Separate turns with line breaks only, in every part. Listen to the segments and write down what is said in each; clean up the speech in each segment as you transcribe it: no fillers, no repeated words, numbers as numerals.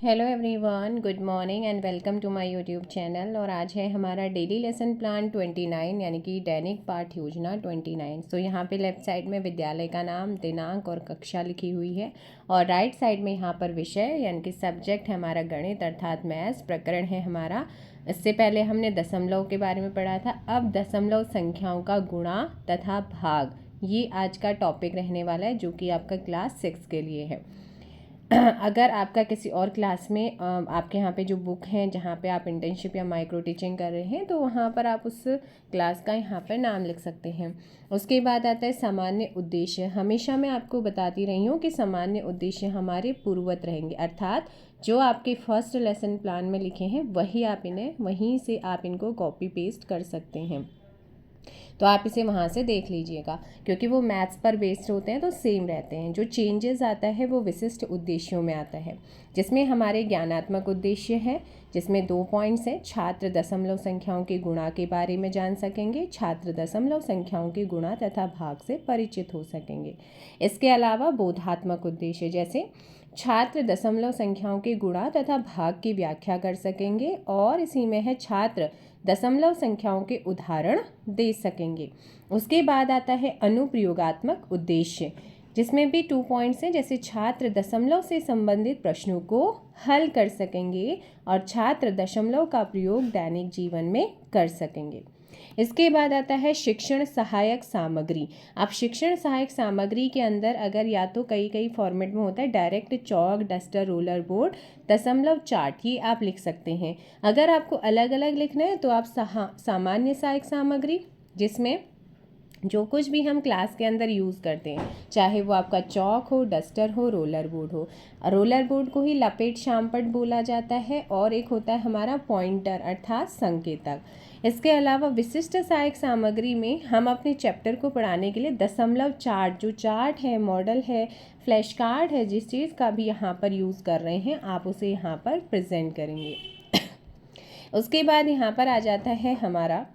Hello everyone, good morning and welcome to my YouTube channel. और आज है हमारा डेली लेसन प्लान 29 यानी कि दैनिक पाठ योजना 29। सो यहाँ पे लेफ्ट साइड में विद्यालय का नाम, दिनांक और कक्षा लिखी हुई है और राइट साइड में यहाँ पर विषय यानी कि सब्जेक्ट है हमारा गणित अर्थात मैथ्स। प्रकरण है हमारा, इससे पहले हमने दशमलव के बारे में पढ़ा था। अब दशमलव संख्याओं का गुणा तथा भाग, ये आज का टॉपिक रहने वाला है जो कि आपका क्लास 6 के लिए है। अगर आपका किसी और क्लास में आपके यहाँ पे जो बुक है जहाँ पे आप इंटर्नशिप या माइक्रो टीचिंग कर रहे हैं तो वहाँ पर आप उस क्लास का यहाँ पर नाम लिख सकते हैं। उसके बाद आता है सामान्य उद्देश्य। हमेशा मैं आपको बताती रही हूँ कि सामान्य उद्देश्य हमारे पूर्ववत रहेंगे, अर्थात जो आपके फर्स्ट लेसन प्लान में लिखे हैं वही आप इन्हें वहीं से आप इनको कॉपी पेस्ट कर सकते हैं। तो आप इसे वहाँ से देख लीजिएगा, क्योंकि वो मैथ्स पर बेस्ड होते हैं तो सेम रहते हैं। जो चेंजेस आता है वो विशिष्ट उद्देश्यों में आता है, जिसमें हमारे ज्ञानात्मक उद्देश्य है, जिसमें 2 पॉइंट्स हैं। छात्र दशमलव संख्याओं के गुणा के बारे में जान सकेंगे, छात्र दशमलव संख्याओं के गुणा तथा भाग से परिचित हो सकेंगे। इसके अलावा बोधात्मक उद्देश्य, जैसे छात्र दशमलव संख्याओं के गुणा तथा भाग की व्याख्या कर सकेंगे, और इसी में है छात्र दशमलव संख्याओं के उदाहरण दे सकेंगे। उसके बाद आता है अनुप्रयोगात्मक उद्देश्य, जिसमें भी 2 पॉइंट्स हैं, जैसे छात्र दशमलव से संबंधित प्रश्नों को हल कर सकेंगे और छात्र दशमलव का प्रयोग दैनिक जीवन में कर सकेंगे। इसके बाद आता है शिक्षण सहायक सामग्री। आप शिक्षण सहायक सामग्री के अंदर अगर या तो कई फॉर्मेट में होता है, डायरेक्ट चौक, डस्टर, रोलर बोर्ड, दशमलव चार्ट, ये आप लिख सकते हैं। अगर आपको अलग अलग लिखना है तो आप सामान्य सहायक सामग्री, जिसमें जो कुछ भी हम क्लास के अंदर यूज़ करते हैं, चाहे वो आपका चौक हो, डस्टर हो, रोलर बोर्ड हो। रोलर बोर्ड को ही लपेट शामपट बोला जाता है, और एक होता है हमारा पॉइंटर अर्थात संकेतक। इसके अलावा विशिष्ट सहायक सामग्री में हम अपने चैप्टर को पढ़ाने के लिए दशमलव चार्ट, जो चार्ट है, मॉडल है, फ्लैश कार्ड है, जिस चीज़ का भी यहाँ पर यूज़ कर रहे हैं आप उसे यहाँ पर प्रेजेंट करेंगे। उसके बाद यहाँ पर आ जाता है हमारा,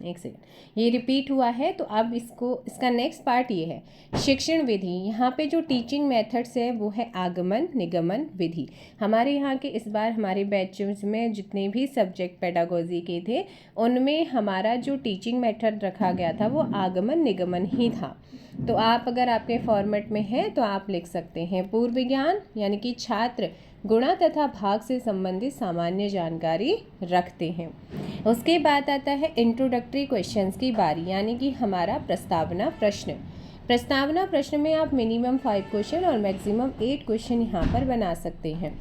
एक सेकेंड, ये रिपीट हुआ है तो अब इसका नेक्स्ट पार्ट ये है शिक्षण विधि। यहाँ पे जो टीचिंग मेथड्स है वो है आगमन, निगमन, विधि। हमारे यहाँ के इस बार हमारे बैचेस में जितने भी सब्जेक्ट पेडागोजी के थे उनमें हमारा जो टीचिंग मेथड रखा गया था वो आगमन निगमन ही था। तो आप अगर आपके फॉर्मेट में है तो आप लिख सकते हैं पूर्व विज्ञान, यानी कि छात्र गुणा तथा भाग से संबंधित सामान्य जानकारी रखते हैं। उसके बाद आता है इंट्रोडक्टरी क्वेश्चंस की बारी, यानी कि हमारा प्रस्तावना प्रश्न। प्रस्तावना प्रश्न में आप मिनिमम 5 क्वेश्चन और मैक्सिमम 8 क्वेश्चन यहाँ पर बना सकते हैं।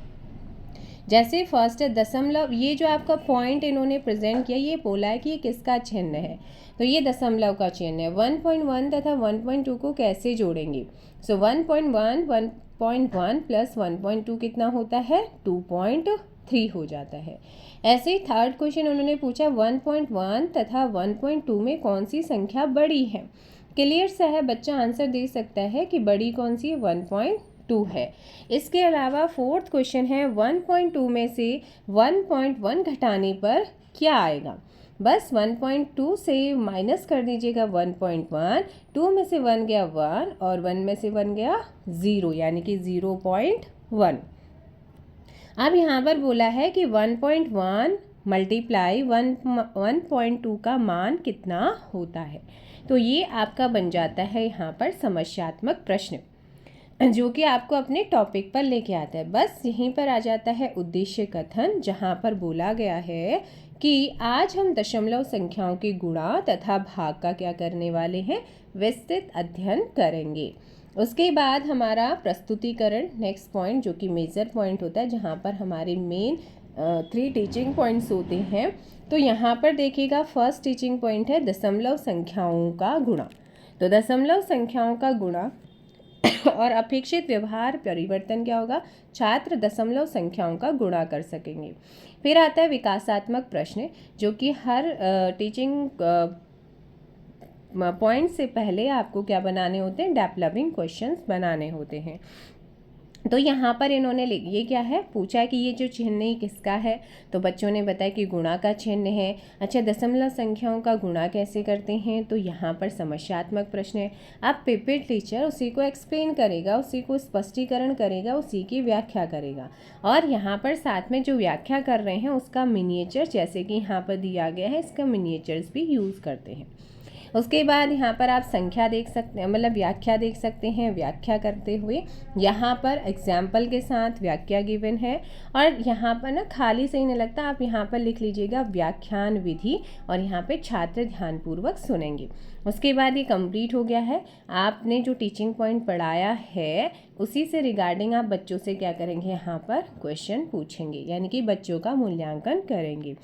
जैसे फर्स्ट है दशमलव, ये जो आपका पॉइंट इन्होंने प्रेजेंट किया, ये बोला है कि ये किसका चिन्ह है, तो ये दशमलव का चिन्ह है। 1.1 तथा 1.2 को कैसे जोड़ेंगे? सो 1.1 1.1 प्लस 1.2 कितना होता है? 2.3 हो जाता है। ऐसे ही थर्ड क्वेश्चन उन्होंने पूछा 1.1 तथा 1.2 में कौन सी संख्या बड़ी है? क्लियर सा है, बच्चा आंसर दे सकता है कि बड़ी कौन सी है, 1.2 है। इसके अलावा फोर्थ क्वेश्चन है 1.2 में से 1.1 घटाने पर क्या आएगा? बस 1.2 से माइनस कर दीजिएगा 1.1, 2 में से 1 गया 1 और 1 में से 1 गया 0, यानी कि 0.1। अब यहाँ पर बोला है कि 1.1 मल्टीप्लाई 1.2 का मान कितना होता है, तो ये आपका बन जाता है यहाँ पर समस्यात्मक प्रश्न, जो कि आपको अपने टॉपिक पर लेके आता है। बस यहीं पर आ जाता है उद्देश्य कथन, जहाँ पर बोला गया है कि आज हम दशमलव संख्याओं के गुणा तथा भाग का क्या करने वाले हैं, विस्तृत अध्ययन करेंगे। उसके बाद हमारा प्रस्तुतिकरण, नेक्स्ट पॉइंट, जो कि मेजर पॉइंट होता है, जहाँ पर हमारे मेन 3 टीचिंग पॉइंट्स होते हैं। तो यहाँ पर देखिएगा फर्स्ट टीचिंग पॉइंट है दशमलव संख्याओं का गुणा। तो दशमलव संख्याओं का गुणा और अपेक्षित व्यवहार परिवर्तन क्या होगा? छात्र दशमलव संख्याओं का गुणा कर सकेंगे। फिर आता है विकासात्मक प्रश्न, जो कि हर टीचिंग पॉइंट से पहले आपको क्या बनाने होते हैं? डेवलपिंग क्वेश्चंस बनाने होते हैं। तो यहाँ पर इन्होंने ये क्या है पूछा है कि ये जो चिन्ह है किसका है, तो बच्चों ने बताया कि गुणा का चिन्ह है। अच्छा, दशमलव संख्याओं का गुणा कैसे करते हैं, तो यहाँ पर समस्यात्मक प्रश्न है। अब पिपिट टीचर उसी को एक्सप्लेन करेगा, उसी को स्पष्टीकरण करेगा, उसी की व्याख्या करेगा। और यहाँ पर साथ में जो व्याख्या कर रहे हैं उसका मिनिएचर, जैसे कि यहाँ पर दिया गया है, इसका मिनिएचर्स भी यूज़ करते हैं। उसके बाद यहाँ पर आप संख्या देख सकते हैं, मतलब व्याख्या देख सकते हैं। व्याख्या करते हुए यहाँ पर एग्जाम्पल के साथ व्याख्या गिवन है, और यहाँ पर ना खाली सही नहीं लगता, आप यहाँ पर लिख लीजिएगा व्याख्यान विधि, और यहाँ पे छात्र ध्यानपूर्वक सुनेंगे। उसके बाद ये कंप्लीट हो गया है। आपने जो टीचिंग पॉइंट पढ़ाया है उसी से रिगार्डिंग आप बच्चों से क्या करेंगे, यहाँ पर क्वेश्चन पूछेंगे, यानी कि बच्चों का मूल्यांकन करेंगे।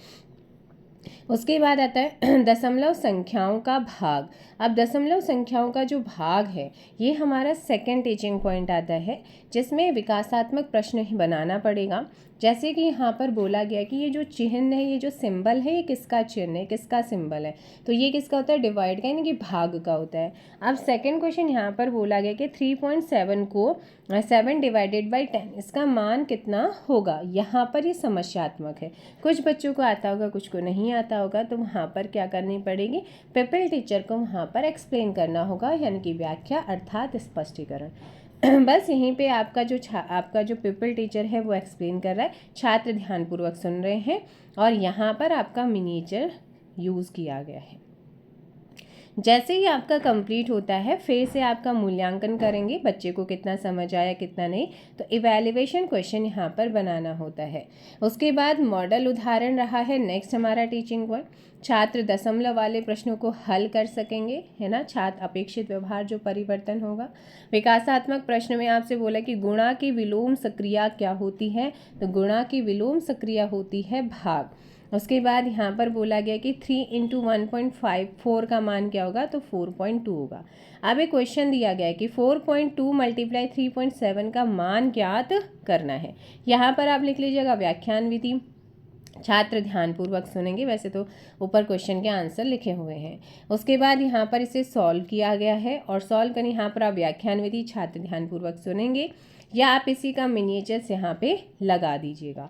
उसके बाद आता है दशमलव संख्याओं का भाग। अब दशमलव संख्याओं का जो भाग है ये हमारा सेकंड टीचिंग पॉइंट आता है, जिसमें विकासात्मक प्रश्न बनाना पड़ेगा। जैसे कि यहाँ पर बोला गया कि ये जो चिन्ह है, ये जो सिंबल है, ये किसका चिन्ह है, किसका सिंबल है, तो ये किसका होता है, डिवाइड का, यानी कि भाग का होता है। अब सेकंड क्वेश्चन यहाँ पर बोला गया कि 3.7 को 7 डिवाइडेड बाई 10 इसका मान कितना होगा। यहाँ पर ये समस्यात्मक है, कुछ बच्चों को आता होगा, कुछ को नहीं आता होगा, तो वहाँ पर क्या करनी पड़ेगी, पिपिल टीचर को वहाँ पर एक्सप्लेन करना होगा, यानी कि व्याख्या अर्थात स्पष्टीकरण। बस यहीं पे आपका जो पिपिल टीचर है वो एक्सप्लेन कर रहा है, छात्र ध्यानपूर्वक सुन रहे हैं, और यहाँ पर आपका मिनिएचर यूज़ किया गया है। जैसे ही आपका कंप्लीट होता है फिर से आपका मूल्यांकन करेंगे, बच्चे को कितना समझ आया कितना नहीं, तो इवैल्यूएशन क्वेश्चन यहाँ पर बनाना होता है। उसके बाद मॉडल उदाहरण रहा है नेक्स्ट हमारा टीचिंग पॉइंट। छात्र दशमलव वाले प्रश्नों को हल कर सकेंगे, है ना, छात्र अपेक्षित व्यवहार जो परिवर्तन होगा। विकासात्मक प्रश्न में आपसे बोला कि गुणा की विलोम सक्रिया क्या होती है, तो गुणा की विलोम सक्रिया होती है भाग। उसके बाद यहाँ पर बोला गया कि 3 इंटू 1.54 का मान क्या होगा, तो 4.2 होगा। अब एक क्वेश्चन दिया गया है कि 4.2 मल्टीप्लाई 3.7 का मान ज्ञात करना है। यहाँ पर आप लिख लीजिएगा व्याख्यान विधि, छात्र ध्यानपूर्वक सुनेंगे, वैसे तो ऊपर क्वेश्चन के आंसर लिखे हुए हैं। उसके बाद यहाँ पर इसे सॉल्व किया गया है, और सॉल्व करें यहाँ पर आप व्याख्यान विधि छात्र ध्यानपूर्वक सुनेंगे, या आप इसी का मिनिएचर्स यहाँ पे लगा दीजिएगा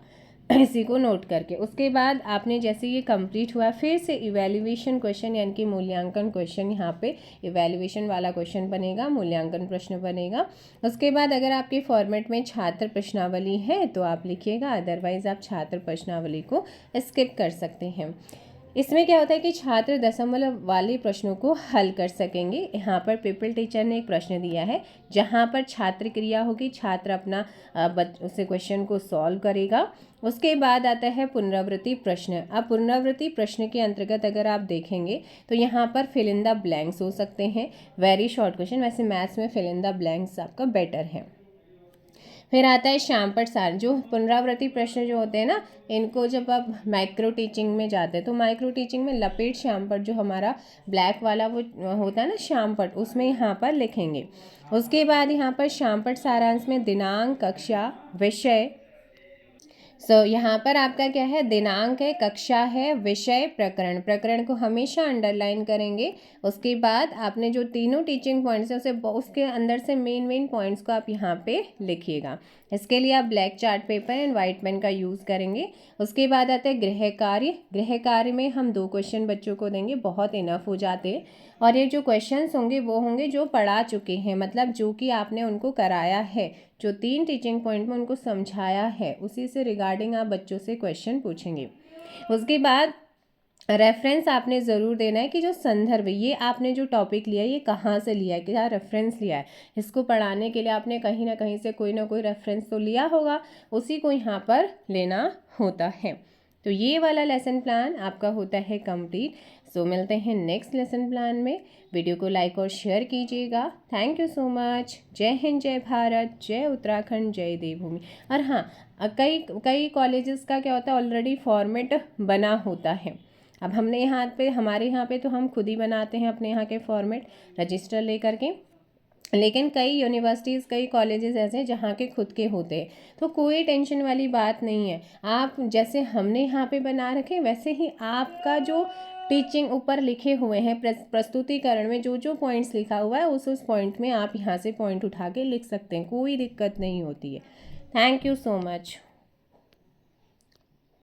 इसी को नोट करके। उसके बाद आपने जैसे ये कंप्लीट हुआ फिर से इवैल्यूएशन क्वेश्चन, यानी कि मूल्यांकन क्वेश्चन, यहाँ पे इवैल्यूएशन वाला क्वेश्चन बनेगा, मूल्यांकन प्रश्न बनेगा। उसके बाद अगर आपके फॉर्मेट में छात्र प्रश्नावली है तो आप लिखिएगा, अदरवाइज आप छात्र प्रश्नावली को स्किप कर सकते हैं। इसमें क्या होता है कि छात्र दशमलव वाले प्रश्नों को हल कर सकेंगे। यहाँ पर पिपिल टीचर ने एक प्रश्न दिया है जहाँ पर छात्र क्रिया होगी, छात्र अपना उसे क्वेश्चन को सॉल्व करेगा। उसके बाद आता है पुनरावृत्ति प्रश्न। अब पुनरावृत्ति प्रश्न के अंतर्गत अगर आप देखेंगे तो यहाँ पर फिल इन द ब्लैंक्स हो सकते हैं, वेरी शॉर्ट क्वेश्चन, वैसे मैथ्स में फिल इन द ब्लैंक्स आपका बेटर है। फिर आता है श्यामपट सार। जो पुनरावृत्ति प्रश्न जो होते हैं ना, इनको जब आप माइक्रो टीचिंग में जाते हैं तो माइक्रो टीचिंग में लपेट श्यामपट जो हमारा ब्लैक वाला वो होता है ना श्यामपट, उसमें यहाँ पर लिखेंगे। उसके बाद यहाँ पर श्यामपट सारांश में दिनांक, कक्षा, विषय, यहाँ पर आपका क्या है, दिनांक है, कक्षा है, विषय, प्रकरण। प्रकरण को हमेशा अंडरलाइन करेंगे। उसके बाद आपने जो तीनों टीचिंग पॉइंट्स है उसके अंदर से मेन पॉइंट्स को आप यहाँ पे लिखिएगा। इसके लिए आप black chart paper and white pen का यूज़ करेंगे। उसके बाद आता है गृह कार्य। गृह कार्य में हम 2 क्वेश्चन बच्चों को देंगे, बहुत इनफ हो जाते हैं। और ये जो क्वेश्चंस होंगे वो होंगे जो पढ़ा चुके हैं, मतलब जो कि आपने उनको कराया है, जो 3 टीचिंग पॉइंट में उनको समझाया है, उसी से रिगार्डिंग आप बच्चों से क्वेश्चन पूछेंगे। उसके बाद रेफरेंस आपने ज़रूर देना है कि जो संदर्भ, ये आपने जो टॉपिक लिया है ये कहाँ से लिया है, क्या रेफरेंस लिया है। इसको पढ़ाने के लिए आपने कहीं ना कहीं से कोई ना कोई रेफरेंस तो लिया होगा, उसी को यहाँ पर लेना होता है। तो ये वाला लेसन प्लान आपका होता है कंप्लीट। सो मिलते हैं नेक्स्ट लेसन प्लान में। वीडियो को लाइक और शेयर कीजिएगा। Thank you so much. जय हिंद, जय भारत, जय उत्तराखंड, जय देवभूमि। और हाँ, कई कॉलेजेस का क्या होता है, ऑलरेडी फॉर्मेट बना होता है। अब हमारे यहाँ पे तो हम खुद ही बनाते हैं अपने यहाँ के फॉर्मेट रजिस्टर लेकर के। लेकिन कई यूनिवर्सिटीज़ कई कॉलेजेस ऐसे हैं जहाँ के खुद के होते हैं, तो कोई टेंशन वाली बात नहीं है। आप जैसे हमने यहाँ पे बना रखे वैसे ही आपका जो टीचिंग ऊपर लिखे हुए हैं प्रस्तुतिकरण में जो जो पॉइंट्स लिखा हुआ है उस पॉइंट में आप यहाँ से पॉइंट उठा के लिख सकते हैं, कोई दिक्कत नहीं होती है। Thank you so much.